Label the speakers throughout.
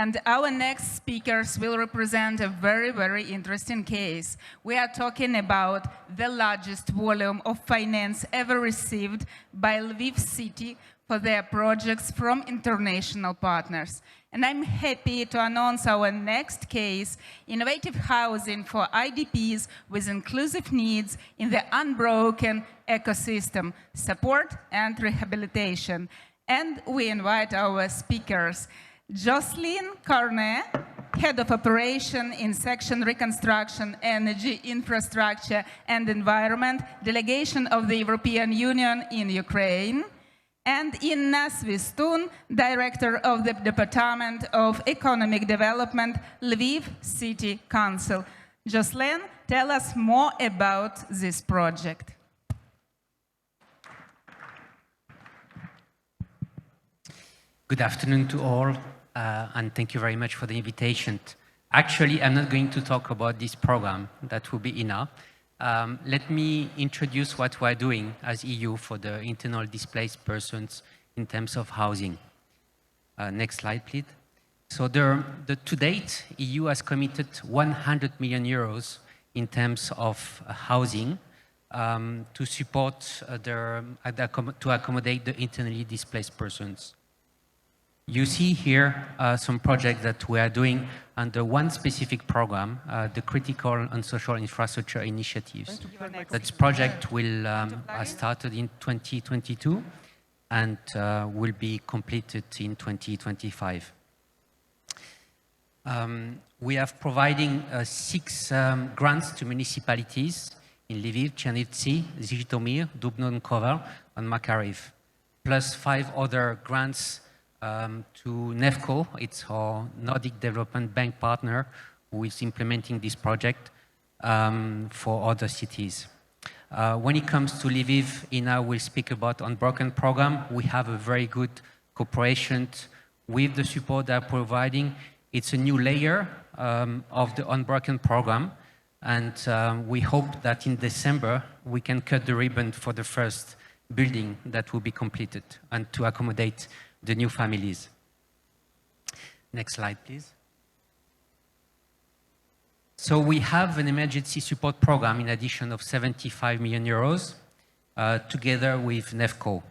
Speaker 1: And our next speakers will represent a very, very interesting case. We are talking about the largest volume of finance ever received by Lviv city for their projects from international partners. And I'm happy to announce our next case, Innovative Housing for IDPs with Inclusive Needs in the Unbroken Ecosystem, Support and Rehabilitation. And we invite our speakers, Jocelyn Carnet, Head of Operation in Section Reconstruction, Energy, Infrastructure and Environment, Delegation of the European Union in Ukraine, and Inna Svistun, Director of the Department of Economic Development, Lviv City Council. Jocelyn, tell us more about this project.
Speaker 2: Good afternoon to all, and thank you very much for the invitation. Actually, I'm not going to talk about this program. That will be Inna. Let me introduce what we're doing as EU for the internally displaced persons in terms of housing. Next slide, please. So to date, EU has committed 100 million euros in terms of housing to support to accommodate the internally displaced persons. You see here some projects that we are doing under one specific program, the Critical and Social Infrastructure Initiatives. That project will started in 2022 and will be completed in 2025. We are providing 6 grants to municipalities in Lviv, Chernivtsi, Zhytomyr, Dubno-Kovar, and Makariv, plus 5 other grants to NEFCO. It's our Nordic Development Bank partner who is implementing this project for other cities. When it comes to Lviv, Inna will speak about Unbroken program. We have a very good cooperation with the support they're providing. It's a new layer of the Unbroken program, and we hope that in December we can cut the ribbon for the first building that will be completed and to accommodate the new families. Next slide, please. So we have an emergency support program in addition of 75 million euros together with NEFCO.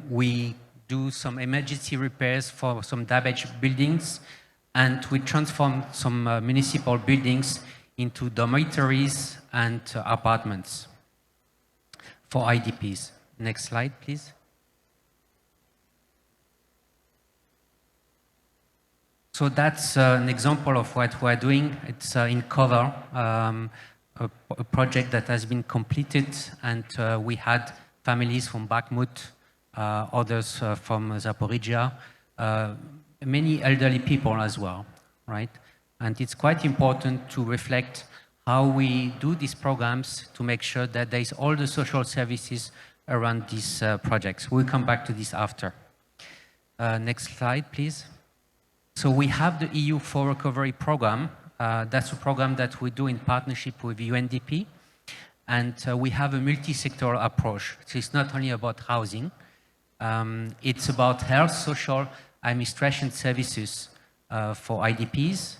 Speaker 2: We do some emergency repairs for some damaged buildings, and we transform some municipal buildings into dormitories and apartments for IDPs. Next slide, please. So that's an example of what we're doing. It's in Kovar, a project that has been completed, and we had families from Bakhmut, others from Zaporizhia, many elderly people as well, right? And it's quite important to reflect how we do these programs to make sure that there is all the social services around these projects. We'll come back to this after. Next slide, please. So we have the EU for Recovery program. That's a program that we do in partnership with UNDP. And we have a multi-sectoral approach. So it's not only about housing. It's about health, social, administration services for IDPs.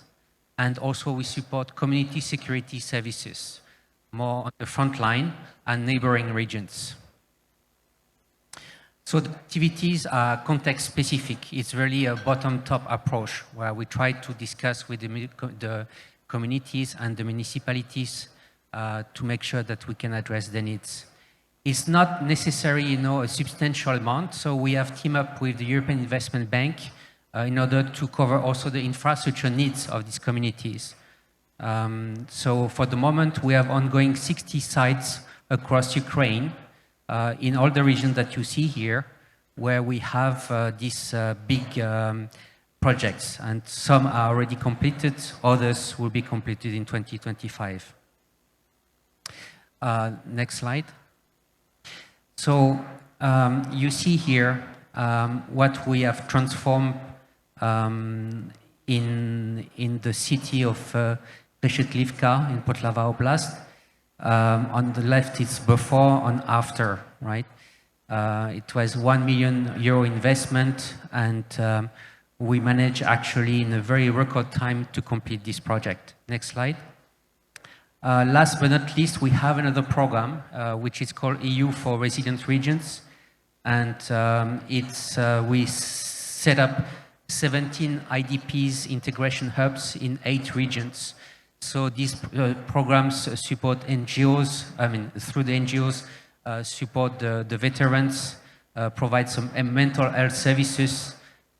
Speaker 2: And also we support community security services, more on the front line and neighboring regions. So the activities are context specific. It's really a bottom-top approach where we try to discuss with the communities and the municipalities to make sure that we can address the needs. It's not necessarily, a substantial amount. So we have teamed up with the European Investment Bank in order to cover also the infrastructure needs of these communities. So for the moment, we have ongoing 60 sites across Ukraine, in all the regions that you see here, where we have these big projects, and some are already completed, others will be completed in 2025. Next slide. So you see here what we have transformed in the city of Reshetlivka in Poltava Oblast. On the left, it's before and after, right? It was €1 million investment, and we managed actually in a very record time to complete this project. Next slide. Last but not least, we have another program which is called EU for Resilient Regions, and we set up 17 IDPs integration hubs in 8 regions. So these programs support NGOs, through the NGOs, support the veterans, provide some mental health services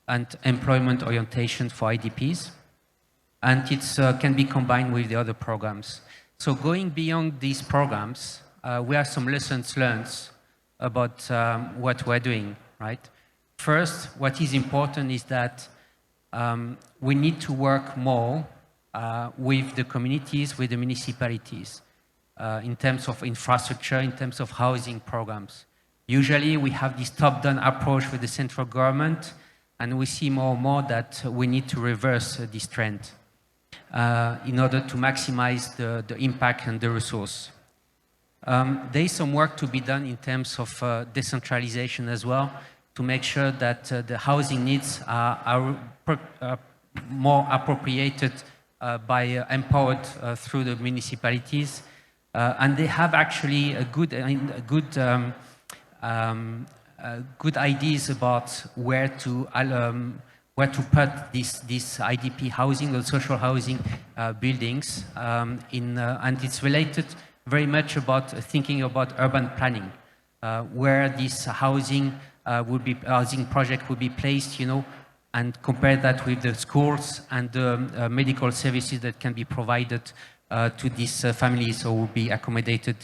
Speaker 2: and employment orientation for IDPs. And it can be combined with the other programs. So going beyond these programs, we have some lessons learned about what we're doing, right? First, what is important is that we need to work more with the communities, with the municipalities, in terms of infrastructure, in terms of housing programs. Usually we have this top-down approach with the central government, and we see more and more that we need to reverse this trend in order to maximize the impact and the resource. There is some work to be done in terms of decentralization as well, to make sure that the housing needs are more appropriated empowered through the municipalities. And they have actually good ideas about where to put this IDP housing or social housing buildings, and it's related very much about thinking about urban planning, where this housing project would be placed, and compare that with the schools and the medical services that can be provided to these families who will be accommodated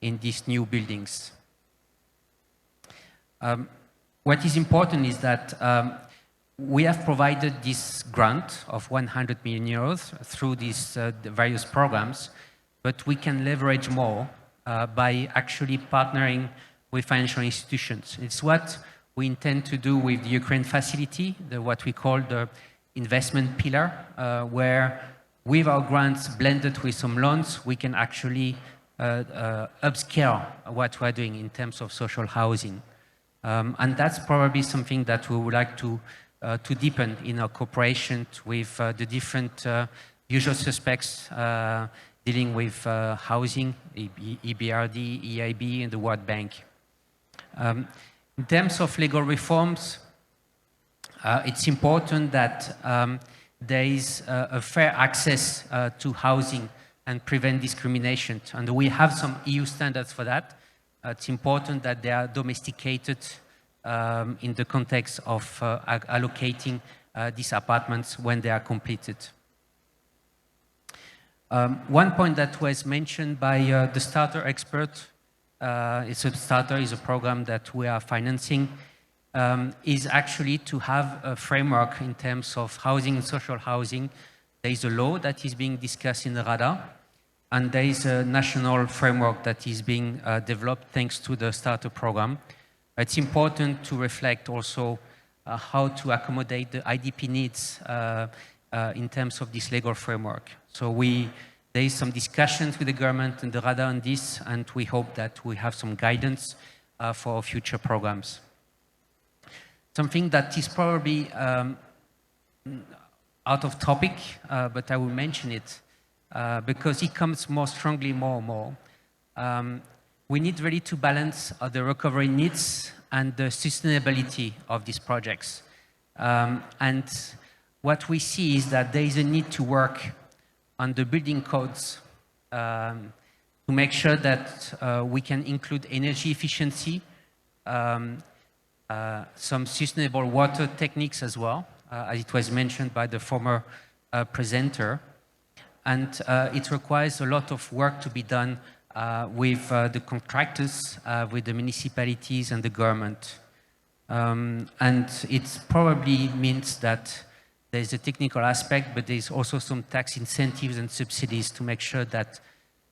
Speaker 2: in these new buildings. What is important is that we have provided this grant of €100 million through these various programs, but we can leverage more by actually partnering with financial institutions. It's what we intend to do with the Ukraine facility, what we call the investment pillar, where with our grants blended with some loans, we can actually upscale what we're doing in terms of social housing. And that's probably something that we would like to deepen in our cooperation with the different usual suspects dealing with housing, EBRD, EIB, and the World Bank. In terms of legal reforms, it's important that there is a fair access to housing and prevent discrimination. And we have some EU standards for that. It's important that they are domesticated in the context of allocating these apartments when they are completed. One point that was mentioned by the Starter expert, Starter is a program that we are financing, is actually to have a framework in terms of housing and social housing. There is a law that is being discussed in the Rada, and there is a national framework that is being developed thanks to the Starter program. It's important to reflect also how to accommodate the IDP needs in terms of this legal framework. So there is some discussions with the government and the Rada on this, and we hope that we have some guidance for future programs. Something that is probably out of topic, but I will mention it because it comes more strongly more and more. We need really to balance the recovery needs and the sustainability of these projects. And what we see is that there is a need to work on the building codes to make sure that we can include energy efficiency, some sustainable water techniques as well, as it was mentioned by the former presenter. And it requires a lot of work to be done with the contractors, with the municipalities and the government. And it probably means that there's a technical aspect, but there's also some tax incentives and subsidies to make sure that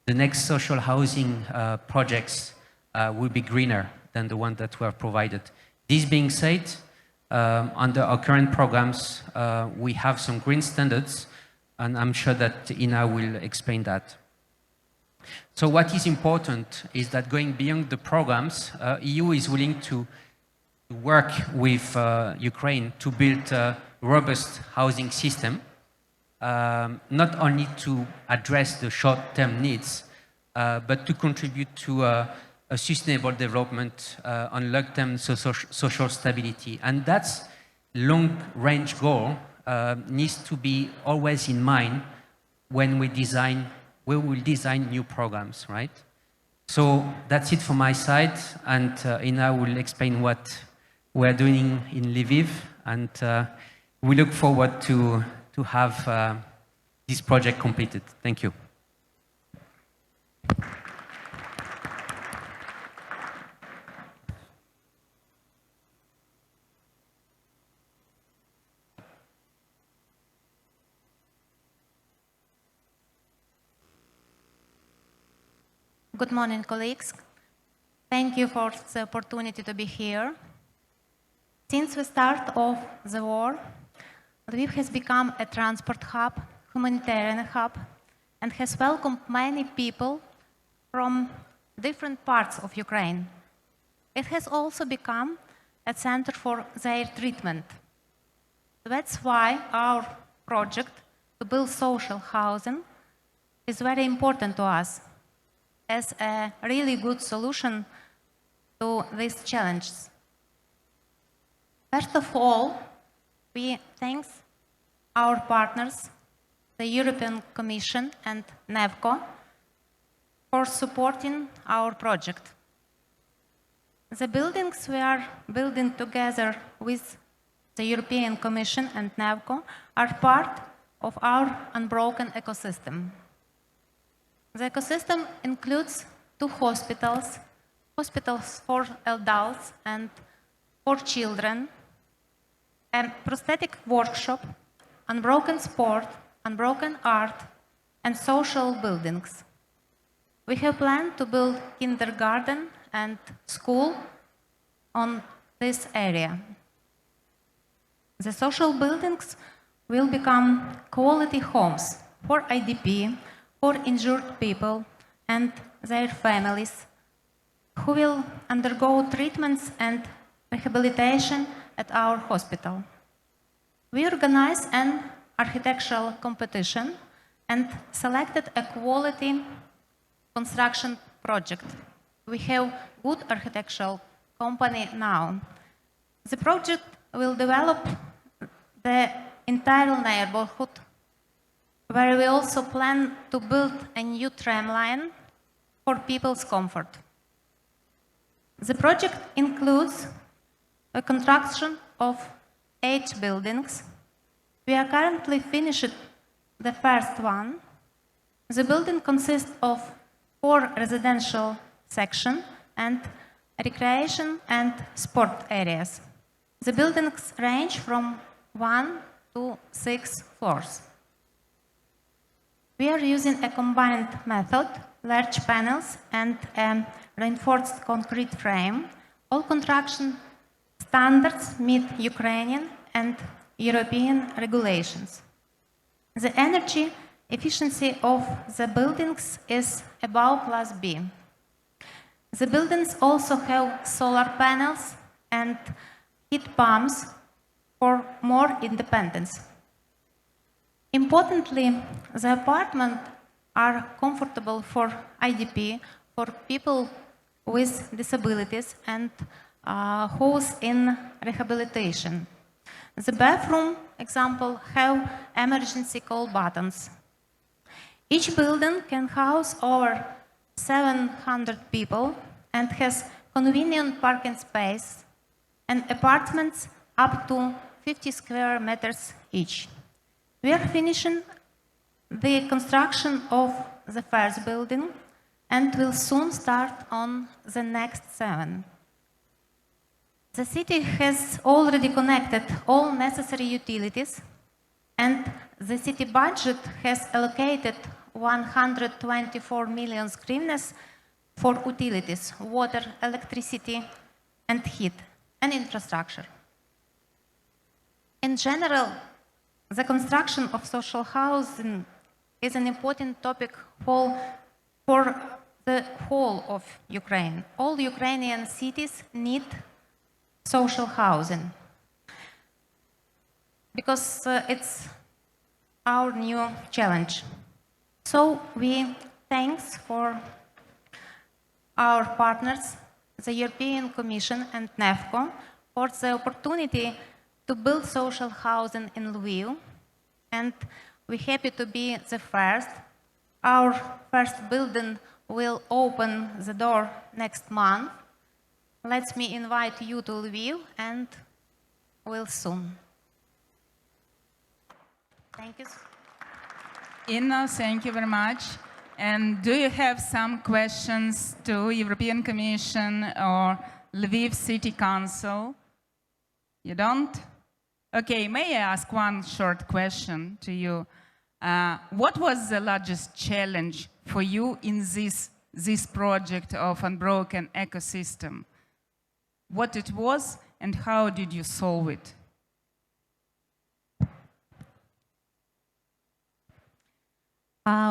Speaker 2: the next social housing projects will be greener than the one that were provided. This being said, under our current programs, we have some green standards, and I'm sure that Ina will explain that. So what is important is that going beyond the programs, EU is willing to work with Ukraine to build a robust housing system, not only to address the short-term needs, but to contribute to a sustainable development on long-term social stability. And that's long-range goal needs to be always in mind when we will design new programs, right? So that's it from my side, and Ina will explain what we're doing in Lviv, and we look forward to have this project completed. Thank you.
Speaker 3: Good morning, colleagues. Thank you for the opportunity to be here. Since the start of the war, Lviv has become a transport hub, humanitarian hub, and has welcomed many people from different parts of Ukraine. It has also become a center for their treatment. That's why our project to build social housing is very important to us as a really good solution to these challenges. First of all, we thank our partners, the European Commission and NEVCO, for supporting our project. The buildings we are building together with the European Commission and NEVCO are part of our unbroken ecosystem. The ecosystem includes 2 hospitals, hospitals for adults and for children, a prosthetic workshop, unbroken sport, unbroken art, and social buildings. We have planned to build kindergarten and school on this area. The social buildings will become quality homes for IDP, for injured people and their families who will undergo treatments and rehabilitation at our hospital. We organized an architectural competition and selected a quality construction project. We have good architectural company now. The project will develop the entire neighborhood, where we also plan to build a new tram line for people's comfort. The project includes a construction of 8 buildings. We are currently finishing the first one. The building consists of 4 residential sections and recreation and sport areas. The buildings range from 1 to 6 floors. We are using a combined method, large panels and a reinforced concrete frame. All construction standards meet Ukrainian and European regulations. The energy efficiency of the buildings is above class B. The buildings also have solar panels and heat pumps for more independence. Importantly, the apartments are comfortable for IDP, for people with disabilities and who's in rehabilitation. The bathroom, example, have emergency call buttons. Each building can house over 700 people and has convenient parking space and apartments up to 50 square meters each. We are finishing the construction of the first building and will soon start on the next 7. The city has already connected all necessary utilities, and the city budget has allocated 124 million hryvnias for utilities, water, electricity, and heat, and infrastructure. In general, the construction of social housing is an important topic for for the whole of Ukraine. All Ukrainian cities need social housing because it's our new challenge. So we thanks for our partners, the European Commission and NEFCO, for the opportunity to build social housing in Lviv. And we're happy to be the first. Our first building will open the door next month. Let me invite you to Lviv, and we'll soon. Thank you.
Speaker 1: Inna, thank you very much. And do you have some questions to European Commission or Lviv City Council? You don't? Okay, may I ask one short question to you? What was the largest challenge for you in this project of unbroken ecosystem? What it was and how did you solve it?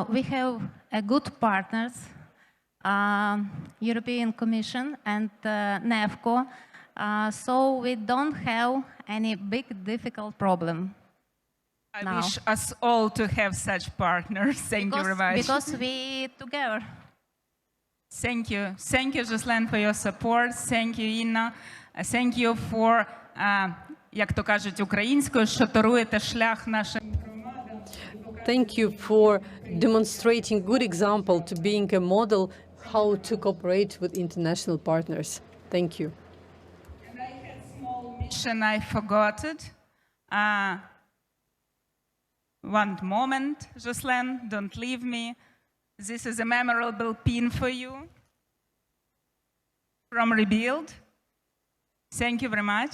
Speaker 3: We have a good partners, European Commission and NEFCO, so we don't have any big difficult problem.
Speaker 1: I
Speaker 3: now.
Speaker 1: wish us all to have such partners. Thank you very much.
Speaker 3: Because we together.
Speaker 1: Thank you. Thank you, Jocelyn, for your support. Thank you, Інна. Thank you for, як то кажуть українською, що торуєте шлях нашим громадам.
Speaker 4: Thank you for demonstrating good example to being a model how to cooperate with international partners. Thank you.
Speaker 1: And I had a small mission I forgot it. One moment, Jocelyn, don't leave me. This is a memorable pin for you from ReBuild. Thank you very much.